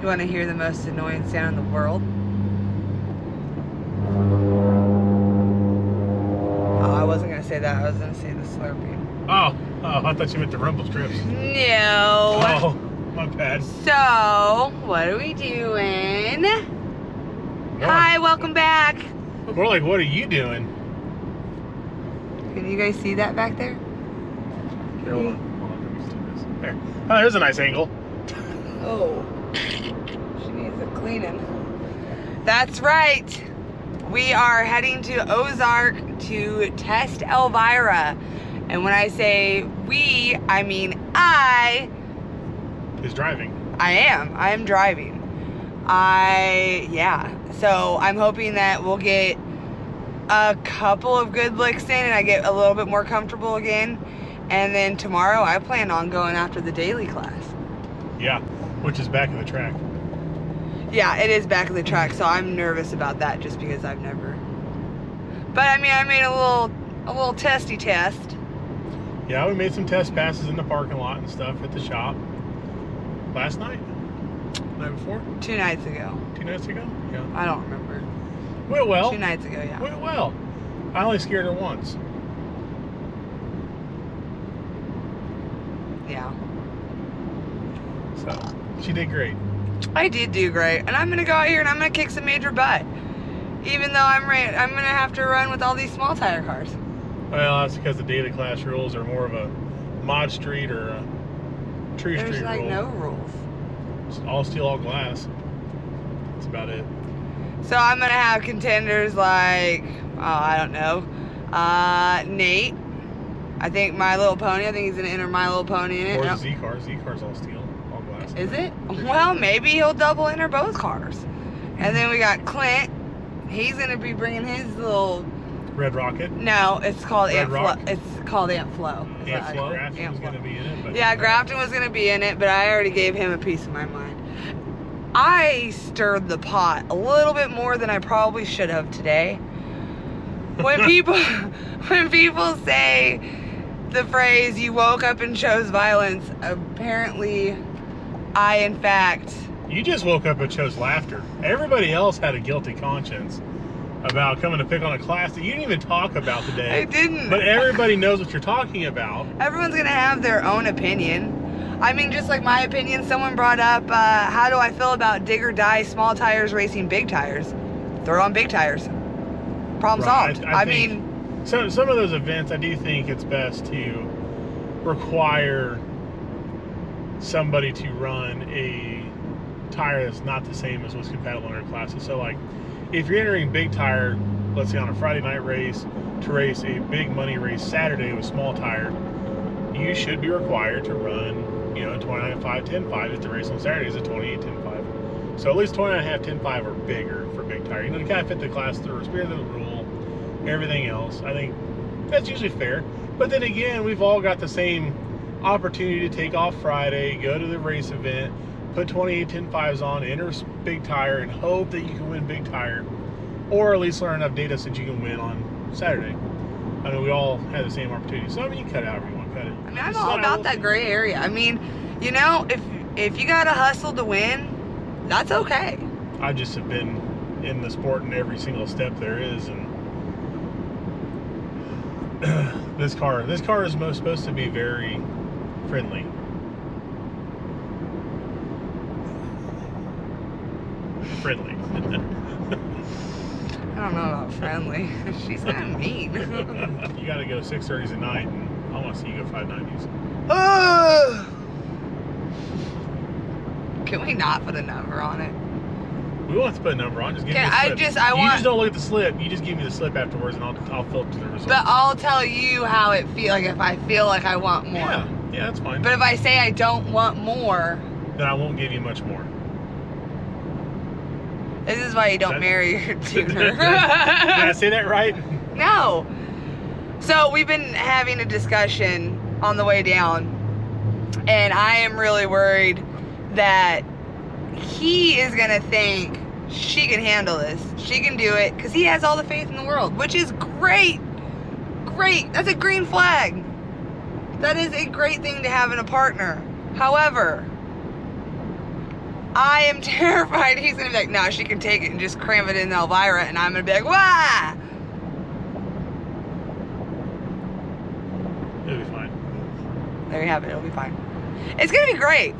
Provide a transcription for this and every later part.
You want to hear the most annoying sound in the world? Oh, I wasn't going to say that. I was going to say the slurping. Oh, I thought you meant the rumble strips. No. Oh, my bad. So, what are we doing? Hi, welcome back. More like, what are you doing? Can you guys see that back there? Here, hold on. Let me just do this. There. Oh, there's a nice angle. Oh, she needs a cleaning. That's right. We are heading to Ozark to test Elvira. And when I say we, I mean I. Is driving. I am driving. Yeah. So I'm hoping that we'll get a couple of good licks in and I get a little bit more comfortable again. And then tomorrow I plan on going after the daily class. Yeah, which is back of the track. Yeah, it is back of the track, so I'm nervous about that just because I've never. But I mean, I made a little testy test. Yeah, we made some test passes in the parking lot and stuff at the shop. Last night? The night before? 2 nights ago. 2 nights ago? Yeah. I don't remember. Went well. 2 nights ago, yeah. Went well. I only scared her once. Yeah. So, she did great. I did do great, and I'm gonna go out here and I'm gonna kick some major butt. Even though I'm gonna have to run with all these small tire cars. Well, that's because the daily class rules are more of a mod street or a true street rule. There's like no rules. It's all steel, all glass. That's about it. So I'm gonna have contenders like, oh, I don't know, Nate. I think My Little Pony. I think he's gonna enter My Little Pony in it. Or the Z-Car. Z-Car's all steel, all glass. Is it? Well, maybe he'll double enter both cars. And then we got Clint. He's gonna be bringing his little. Red Rocket. No, it's called Red Ant Flow. Rock? It's called Ant Flow. Ant Flow. Grafton was going to be in it. But yeah, Grafton was going to be in it, but I already gave him a piece of my mind. I stirred the pot a little bit more than I probably should have today. When people say the phrase "you woke up and chose violence," apparently, I in fact. You just woke up and chose laughter. Everybody else had a guilty conscience about coming to pick on a class that you didn't even talk about today. I didn't. But everybody knows what you're talking about. Everyone's going to have their own opinion. I mean, just like my opinion, someone brought up, how do I feel about dig or die small tires racing big tires? Throw on big tires. Problem solved. I mean... Some of those events, I do think it's best to require somebody to run a tire that's not the same as what's compatible in other classes. So, like, if you're entering big tire, let's say on a Friday night race, to race a big money race Saturday with small tire, you should be required to run, 29.5, 10.5. If the race on Saturday is a 28, 10.5. So at least 29.5, 10.5 or bigger for big tire. To kind of fit the class through, spirit of the rule, everything else. I think that's usually fair. But then again, we've all got the same opportunity to take off Friday, go to the race event, put 28 10.5s on, enter big tire, and hope that you can win big tire, or at least learn enough data so that you can win on Saturday. I mean, we all had the same opportunity. So, I mean, you cut it however you want to cut it. I mean, I'm all about that gray area. I mean, if you got to hustle to win, that's okay. I just have been in the sport in every single step there is, and this car is supposed to be very friendly. Friendly. I don't know about friendly. She's kind of mean. You got to go 6:30s at night, and I want to see you go 590s. Can we not put a number on it? We won't have to put a number on. Just give me the slip. You just don't look at the slip. You just give me the slip afterwards, and I'll filter the results. But I'll tell you how it feels. Like if I feel like I want more. Yeah, that's fine. But if I say I don't want more, then I won't give you much more. This is why you don't marry your tuner. Did I say that right? No. So we've been having a discussion on the way down, and I am really worried that he is gonna think she can handle this. She can do it because he has all the faith in the world, which is great. Great. That's a green flag. That is a great thing to have in a partner. However, I am terrified he's gonna be like, no, she can take it and just cram it in Elvira, and I'm gonna be like, wah! It'll be fine. There you have it, it'll be fine. It's gonna be great.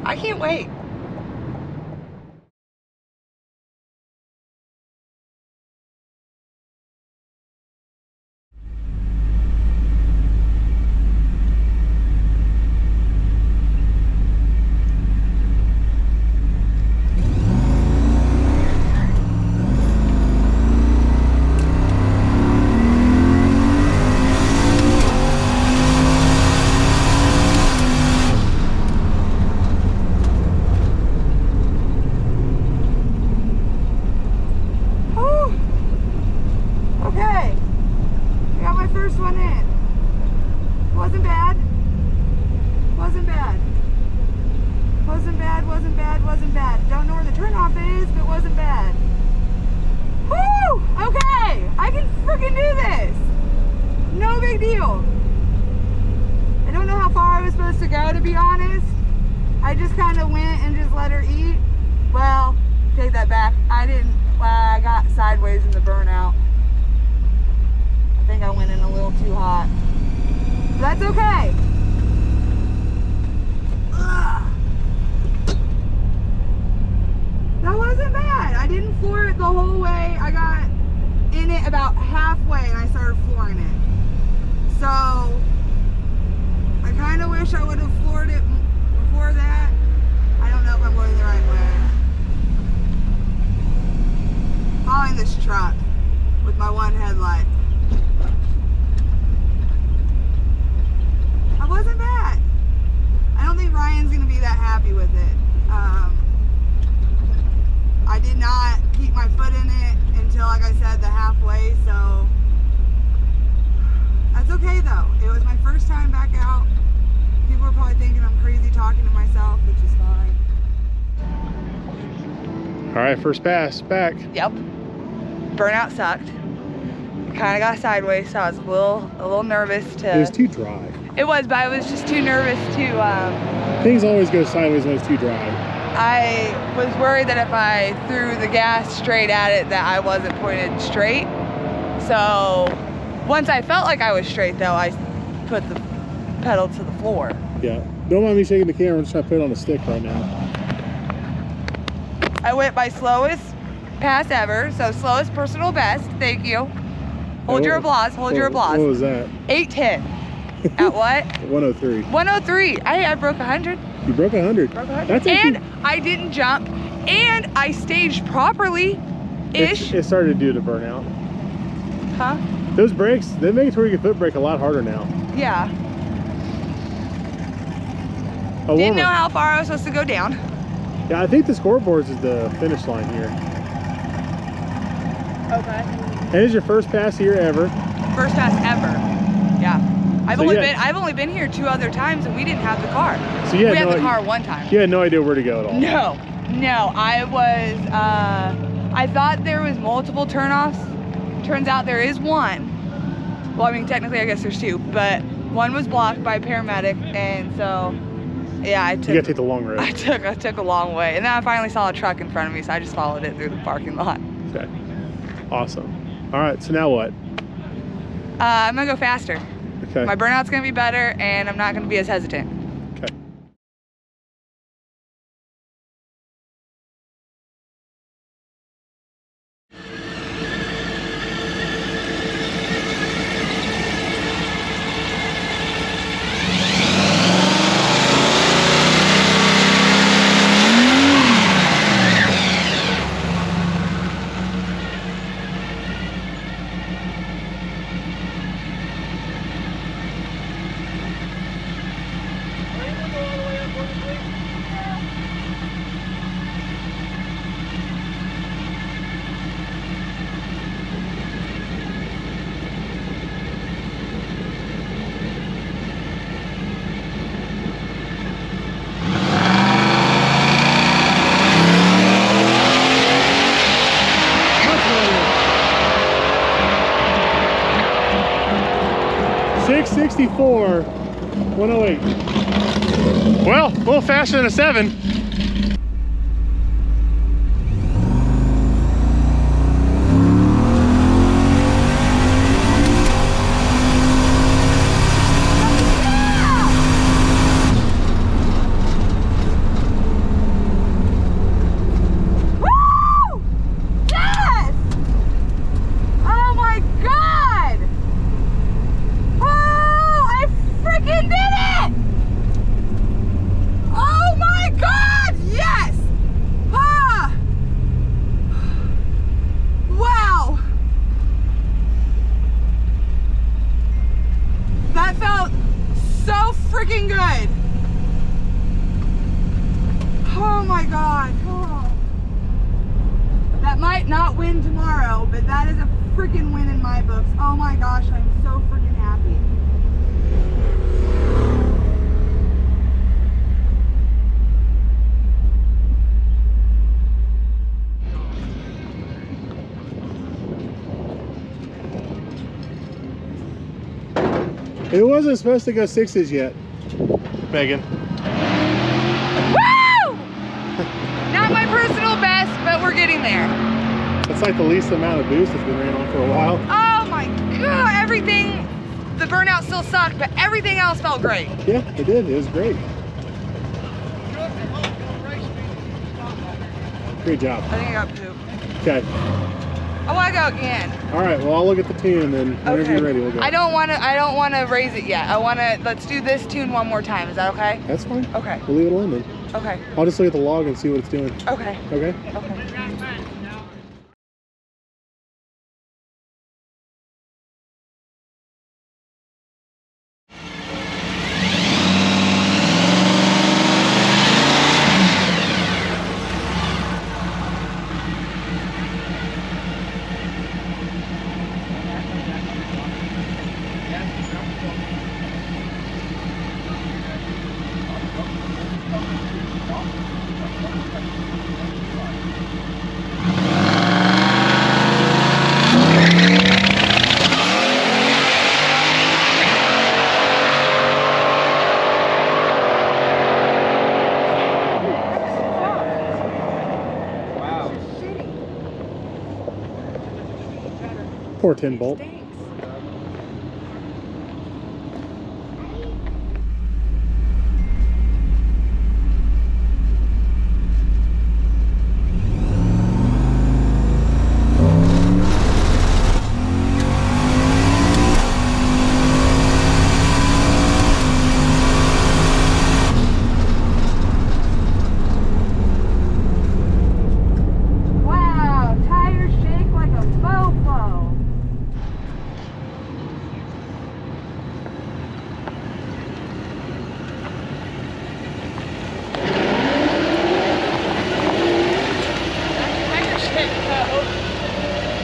I can't wait. First one in. Wasn't bad. Wasn't bad. Wasn't bad, wasn't bad, wasn't bad. Don't know where the turnoff is, but wasn't bad. Woo! Okay! I can freaking do this! No big deal. I don't know how far I was supposed to go, to be honest. I just kind of went and just let her eat. Well, take that back. I didn't, I got sideways in the burnout. I think I went in a little too hot. But that's okay. Ugh. That wasn't bad. I didn't floor it the whole way. I got in it about halfway and I started flooring it. So, I kind of wish I would have floored it before that. I don't know if I'm going the right way. Following this truck with my one headlight. It wasn't bad. I don't think Ryan's gonna be that happy with it. I did not keep my foot in it until, like I said, the halfway, so that's okay though. It was my first time back out. People are probably thinking I'm crazy talking to myself, which is fine. All right, first pass, back. Yep. Burnout sucked. Kind of got sideways, so I was a little nervous to... It was too dry. It was, but I was just too nervous to... Things always go sideways when it's too dry. I was worried that if I threw the gas straight at it, that I wasn't pointed straight. So once I felt like I was straight, though, I put the pedal to the floor. Yeah. Don't mind me shaking the camera. I'm just trying to put it on the stick right now. I went my slowest pass ever, so slowest personal best. Thank you. Hold your applause. Hold your applause. What was that? 8:10. At what? 103. 103. I broke 100. You broke 100. Broke 100. That's actually... And I didn't jump. And I staged properly-ish. It started to do the burnout. Huh? Those brakes, they make it to where you can foot brake a lot harder now. Yeah. Oh, Didn't know how far I was supposed to go down. Yeah, I think the scoreboards is the finish line here. Okay. And it's your first pass here ever. First pass ever. Yeah. I've only been here 2 other times and we didn't have the car. So you had we had the car one time. You had no idea where to go at all. No. I was I thought there was multiple turnoffs. Turns out there is one. Well, I mean technically I guess there's 2, but one was blocked by a paramedic, and so yeah, you gotta take the long road. I took a long way. And then I finally saw a truck in front of me, so I just followed it through the parking lot. Okay. Awesome. All right, so now what? I'm gonna go faster. Okay. My burnout's gonna be better, and I'm not gonna be as hesitant. Okay. .664, 108. Well, a little faster than a 7. That might not win tomorrow, but that is a freaking win in my books. Oh my gosh, I'm so freaking happy. It wasn't supposed to go 6s yet, Megan. Woo! Not my personal best, but we're getting there. It's like the least amount of boost that's been ran on for a while. Oh my god, everything, the burnout still sucked, but everything else felt great. Yeah, it did. It was great. Great job. I think I got poop. Okay. I want to go again. All right. Well, I'll look at the tune, and then whenever you're ready, we'll go. I don't want to raise it yet. Let's do this tune one more time. Is that okay? That's fine. Okay. We'll leave it alone then. Okay. I'll just look at the log and see what it's doing. Okay. Okay? Okay. Poor 10 bolt.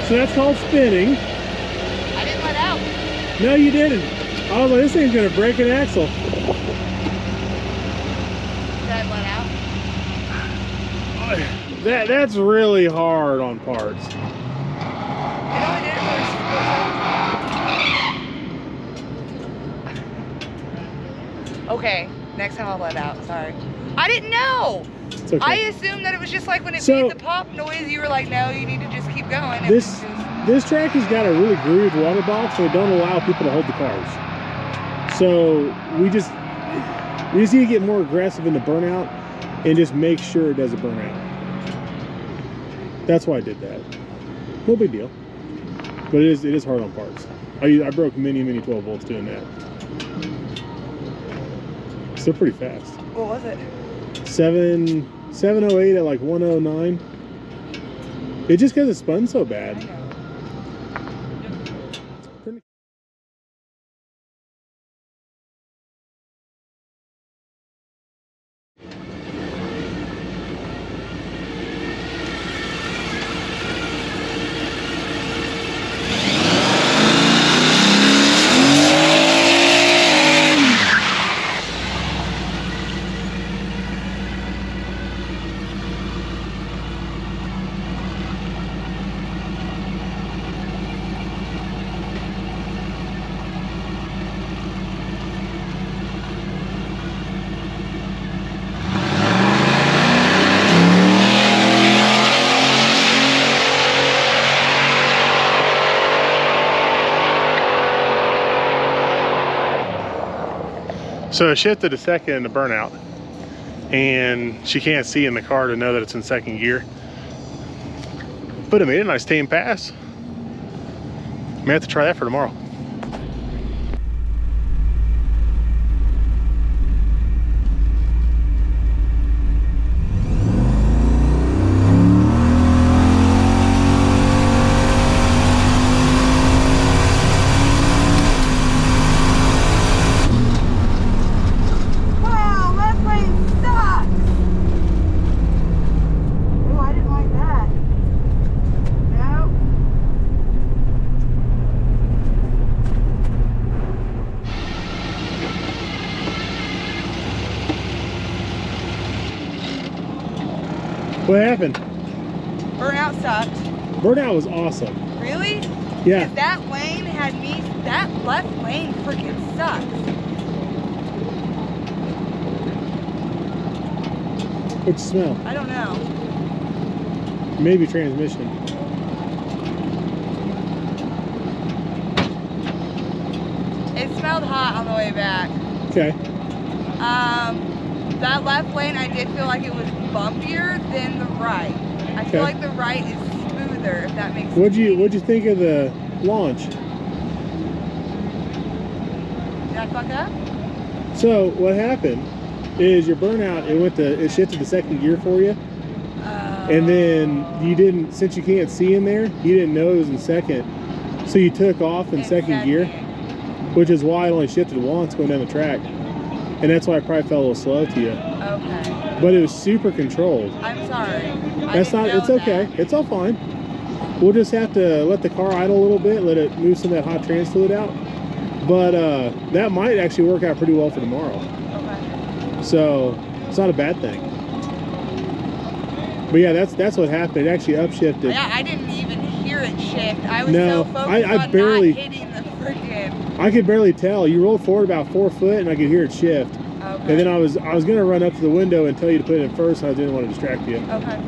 So that's called spinning. I didn't let out. No, you didn't. I was like, this thing's gonna break an axle. Did I let out? That's really hard on parts. It only did it for Okay, next time I'll let out. Sorry. I didn't know. It's okay. I assumed that it was just like when it made the pop noise, you were like, no, you need to just keep going. This track has got a really grooved water box, so it don't allow people to hold the cars. So we just need to get more aggressive in the burnout and just make sure it doesn't burn out. That's why I did that. No big deal. But it is hard on parts. I broke many 12 volts doing that. Still pretty fast. What was it? 708 at like 109. It just because it spun so bad. So it shifted a second in the burnout, and she can't see in the car to know that it's in second gear. But it made a nice tame pass. May have to try that for tomorrow. What happened? Burnout sucked. Burnout was awesome. Really? Yeah. Because that lane had me, that left lane freaking sucks. What'd you smell? I don't know. Maybe transmission. It smelled hot on the way back. Okay. That left lane, I did feel like it was bumpier than the right. I feel like the right is smoother, if that makes sense. What'd you think of the launch? Did I fuck up? So what happened is your burnout, it shifted to second gear for you. And then you didn't, since you can't see in there, you didn't know it was in second. So you took off in second gear, which is why it only shifted once going down the track. And that's why it probably felt a little slow to you. Okay. But it was super controlled. I'm sorry. That's not, it's okay. It's all fine. We'll just have to let the car idle a little bit, let it move some of that hot trans fluid out. But that might actually work out pretty well for tomorrow. Okay. So it's not a bad thing. But yeah, that's what happened. It actually upshifted. Yeah, I didn't even hear it shift. I was No, so focused I on barely, not hitting the freaking. I could barely tell. You rolled forward about 4 foot and I could hear it shift. Okay. And then I was gonna run up to the window and tell you to put it in first, and I didn't want to distract you. Okay.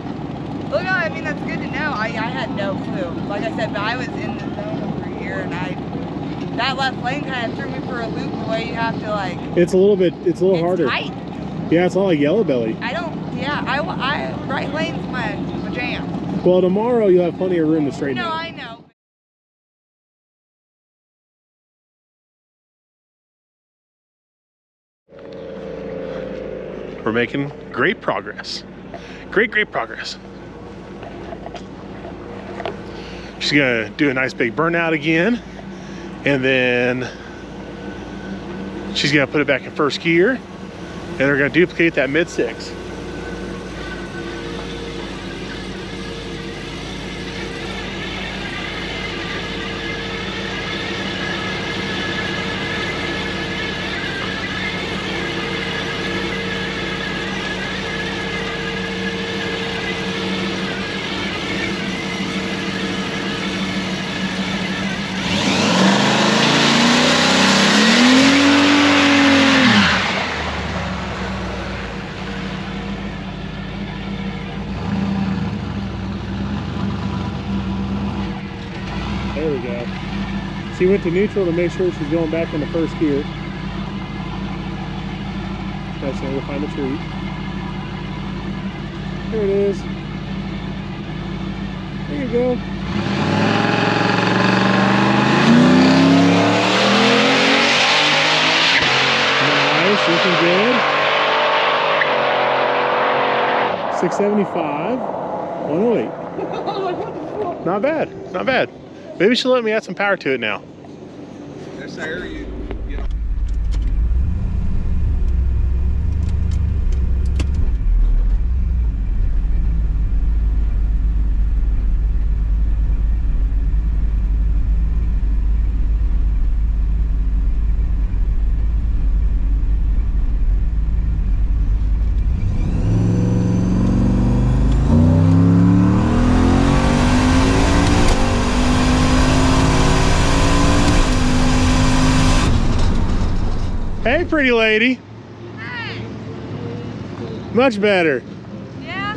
Well, no, I mean, that's good to know. I had no clue. Like I said, but I was in the zone over here, and that left lane kind of threw me for a loop the way you have to, like. It's a little harder. Tight. Yeah, it's not like Yellow Belly. Right lane's my jam. Well, tomorrow you'll have plenty of room to straighten No, out. I know. We're making great progress. Great progress. She's gonna do a nice big burnout again, and then she's gonna put it back in first gear, and they're gonna duplicate that mid six. There we go. She went to neutral to make sure she's going back into first gear. That's going to find the tree. There it is. There you go. Nice, looking good. 675, 108. Not bad, not bad. Maybe she'll let me add some power to it now. Yes, I hear you. Hey, pretty lady. Hey. Much better. Yeah.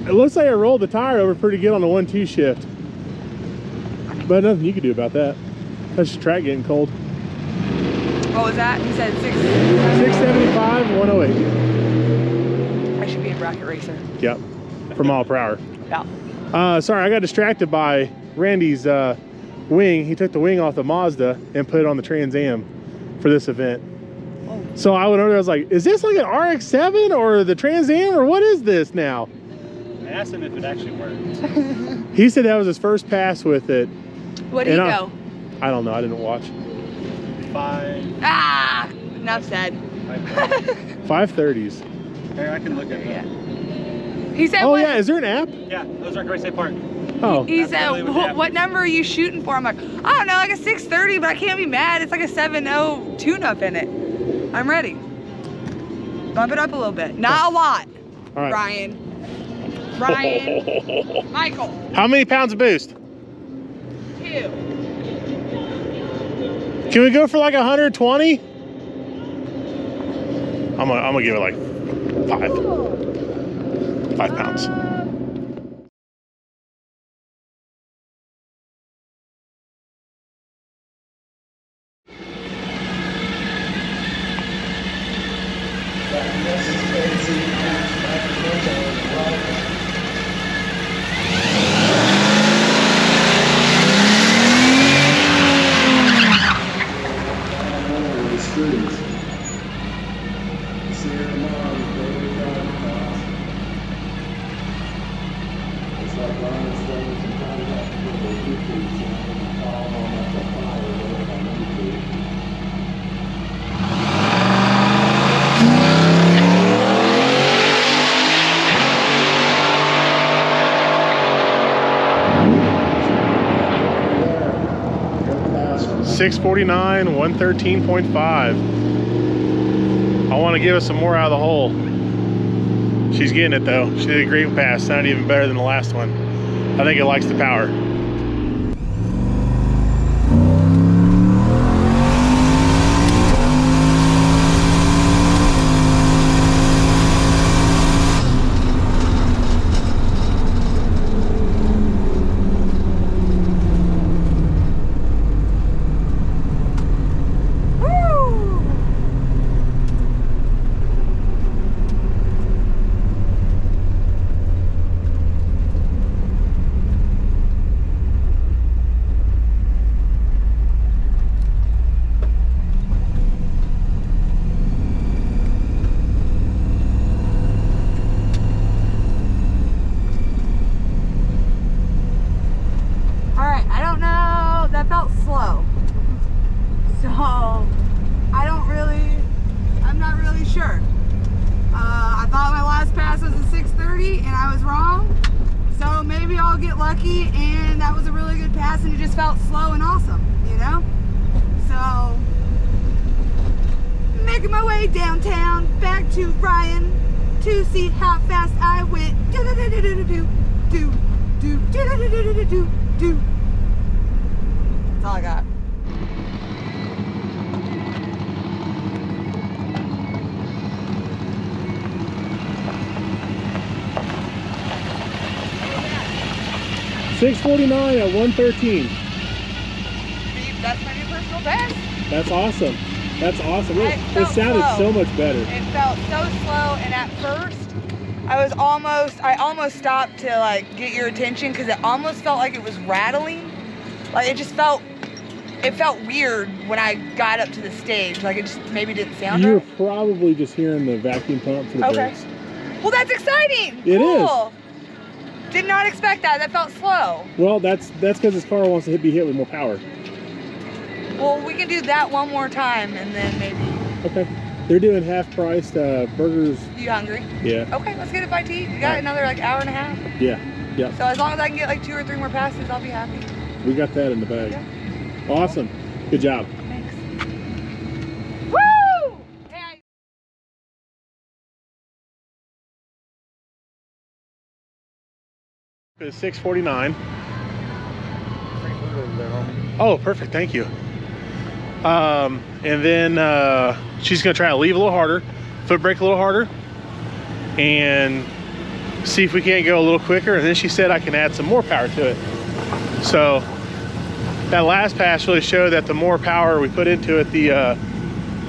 It looks like I rolled the tire over pretty good on the 1-2 shift. But nothing you can do about that. That's just track getting cold. What was that? He said 675, 108. I should be a bracket racer. Yep, per mile per hour. Yeah. Sorry, I got distracted by Randy's wing. He took the wing off the Mazda and put it on the Trans Am for this event. Oh. So I went over there, I was like, is this like an RX-7 or the Trans Am or what is this now? I asked him if it actually worked. He said that was his first pass with it. What did he go? I don't know, I didn't watch. 5. Ah! Enough said. 530s. Here, I can look at Yeah. that. He said, Oh what, yeah, is there an app? Yeah, Ozark Raceway Park. Oh. he That's said, totally what happened. what number are you shooting for? I'm like, I don't know, like a 630, but I can't be mad. It's like a 7.0 tune-up in it. I'm ready. Bump it up a little bit. Not a lot, All right. Ryan. Michael. How many pounds of boost? 2. Can we go for like 120? I'm gonna give it like 5 pounds. .649, 113.5. I want to give us some more out of the hole. She's getting it though. She did a great pass. Sounded even better than the last one. I think it likes the power. I'm not really sure. I thought my last pass was a 6:30 and I was wrong. So maybe I'll get lucky and that was a really good pass and it just felt slow and awesome, you know? So, making my way downtown, back to Ryan to see how fast I went. Do do do do do do do do do do do do do do. That's all I got. .649 at 113. That's my new personal best. That's awesome. That's awesome. It felt sounded slow. so much better. It felt so slow, and at first, I almost stopped to like get your attention because it almost felt like it was rattling. Like it felt weird when I got up to the stage. Like it just maybe didn't sound You're right. probably just hearing the vacuum pump for the brakes. Well, that's exciting. It cool. Did not expect that. That felt slow. Well, that's because this car wants to be hit with more power. Well, we can do that one more time and then maybe. Okay. They're doing half-priced burgers. You hungry? Yeah. Okay, let's get a bite to eat. You got another like hour and a half. Yeah. Yeah. So as long as I can get like 2 or 3 more passes, I'll be happy. We got that in the bag. Yeah. Awesome. Good job. Thanks. Woo! Hey, It's 649. Oh, perfect. Thank you. And then she's going to try to leave a little harder, foot brake a little harder, and see if we can't go a little quicker. And then she said I can add some more power to it. So that last pass really showed that the more power we put into it, the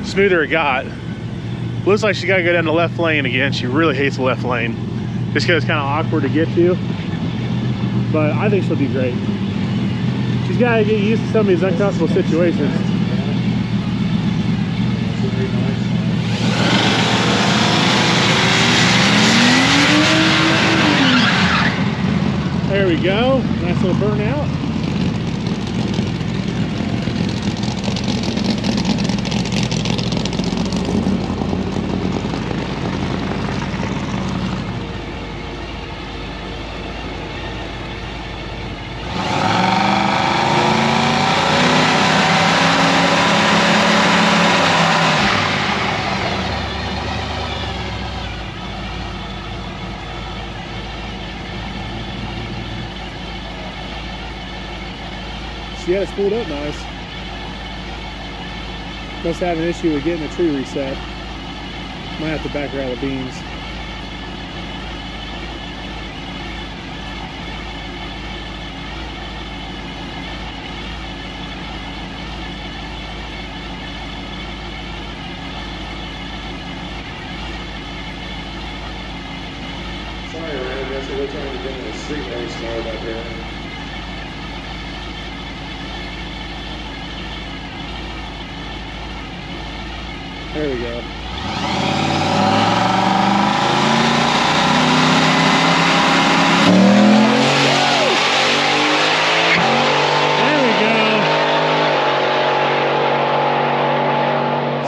smoother it got. Looks like she's got to go down the left lane again. She really hates the left lane. Just because it's kind of awkward to get to. But I think she'll do great. She's got to get used to some of these uncomfortable situations. There we go. Nice little burnout. Yeah, it's pulled up nice. Must have an issue with getting the tree reset. Might have to back her out of beans. Sorry, Ryan. That's what we're trying to get in a street race mode up here. There we go. There we go.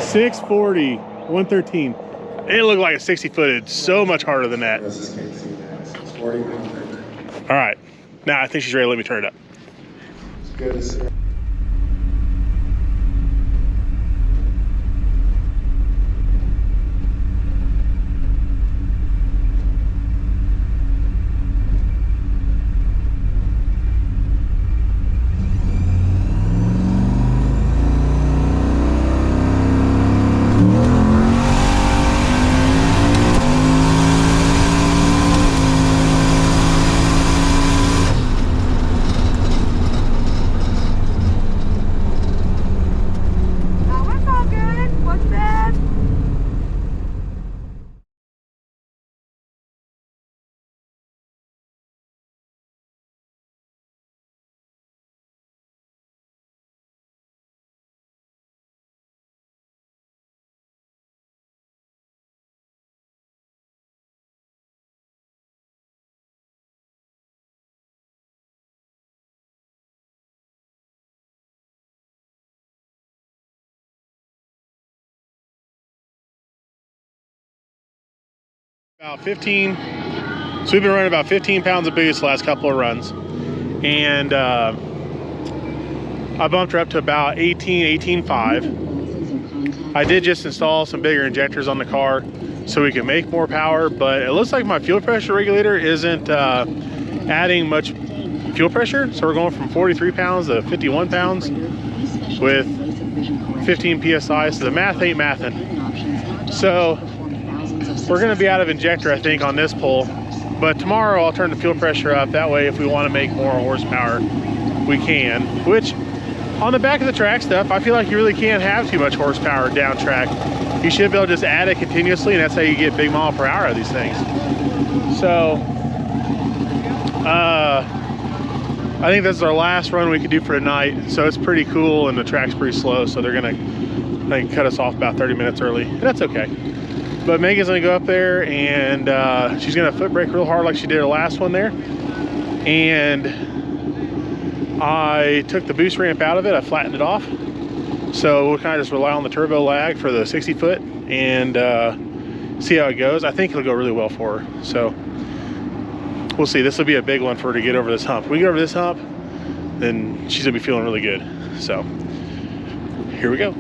640, 113. It looked like a 60 footed, so much harder than that. All right, now I think she's ready to let me turn it up. It's good to see. About 15, so we've been running about 15 pounds of boost the last couple of runs. And I bumped her up to about 18.5. I did just install some bigger injectors on the car so we can make more power, but it looks like my fuel pressure regulator isn't adding much fuel pressure. So we're going from 43 pounds to 51 pounds with 15 PSI, so the math ain't mathing. So we're gonna be out of injector, I think, on this pull, but tomorrow I'll turn the fuel pressure up. That way, if we wanna make more horsepower, we can. Which, on the back of the track stuff, I feel like you really can't have too much horsepower down track. You should be able to just add it continuously, and that's how you get big mile per hour out of these things. So, I think this is our last run we could do for tonight. So it's pretty cool, and the track's pretty slow, so they're gonna, I think, cut us off about 30 minutes early, and that's okay. But Megan's gonna go up there and she's gonna foot brake real hard like she did her last one there. And I took the boost ramp out of it, I flattened it off. So we'll kind of just rely on the turbo lag for the 60 foot and see how it goes. I think it'll go really well for her. So we'll see. This will be a big one for her to get over this hump. If we get over this hump, then she's gonna be feeling really good. So here we go.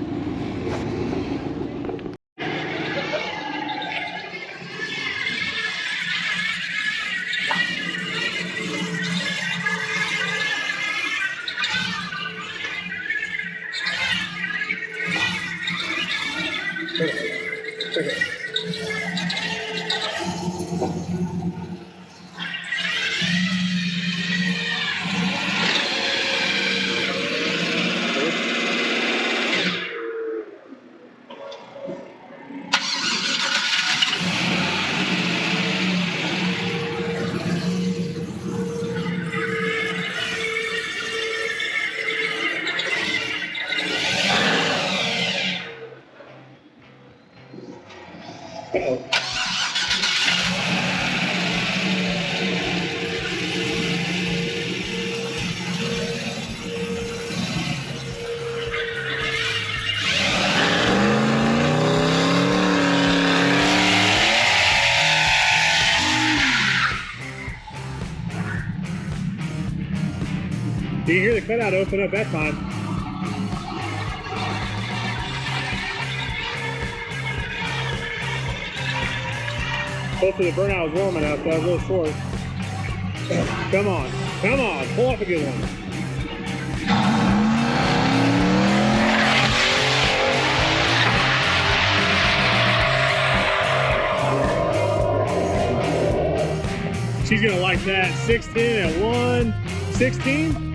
You can hear the cutout open up that time. Hopefully the burnout was warm enough, but I was a little short. Come on, pull off a good one. She's gonna like that. 610 at 116.